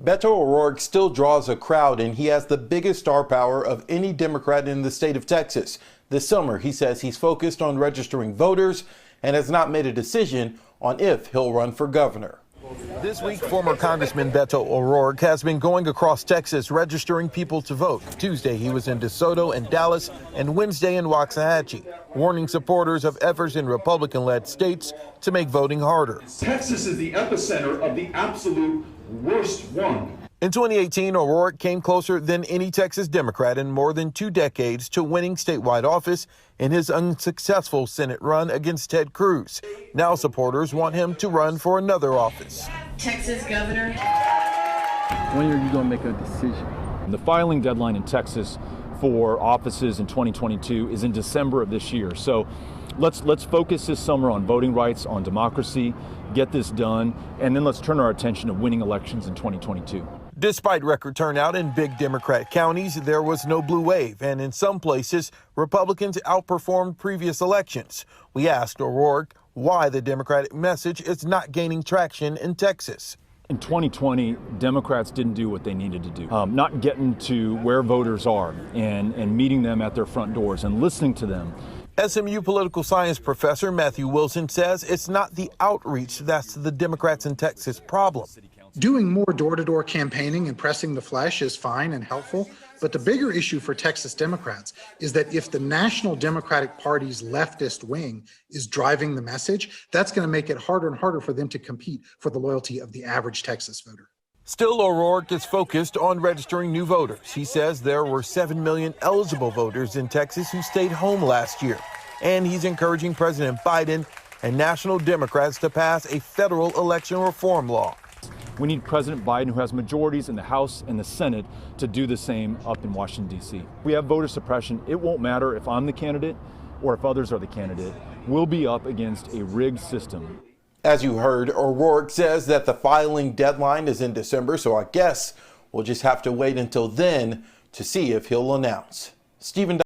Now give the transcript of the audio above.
Beto O'Rourke still draws a crowd, and he has the biggest star power of any Democrat in the state of Texas. This summer, he says he's focused on registering voters and has not made a decision on if he'll run for governor. This week, former Congressman Beto O'Rourke has been going across Texas registering people to vote. Tuesday, he was in DeSoto and Dallas, and Wednesday in Waxahachie, warning supporters of efforts in Republican-led states to make voting harder. Texas is the epicenter of the absolute worst one. In 2018, O'Rourke came closer than any Texas Democrat in more than 2 decades to winning statewide office in his unsuccessful Senate run against Ted Cruz. Now supporters want him to run for another office. Texas governor. When are you going to make a decision? The filing deadline in Texas for offices in 2022 is in December of this year. So let's focus this summer on voting rights, on democracy, get this done, and then let's turn our attention to winning elections in 2022. Despite record turnout in big Democrat counties, there was no blue wave, and in some places, Republicans outperformed previous elections. We asked O'Rourke why the Democratic message is not gaining traction in Texas. In 2020, Democrats didn't do what they needed to do, not getting to where voters are and meeting them at their front doors and listening to them. SMU political science professor Matthew Wilson says it's not the outreach that's the Democrats in Texas' problem. Doing more door-to-door campaigning and pressing the flesh is fine and helpful, but the bigger issue for Texas Democrats is that if the National Democratic Party's leftist wing is driving the message, that's going to make it harder and harder for them to compete for the loyalty of the average Texas voter. Still, O'Rourke is focused on registering new voters. He says there were 7 million eligible voters in Texas who stayed home last year. And he's encouraging President Biden and national Democrats to pass a federal election reform law. We need President Biden, who has majorities in the House and the Senate, to do the same up in Washington, D.C. We have voter suppression. It won't matter if I'm the candidate or if others are the candidate. We'll be up against a rigged system. As you heard, O'Rourke says that the filing deadline is in December, so I guess we'll just have to wait until then to see if he'll announce. Stephen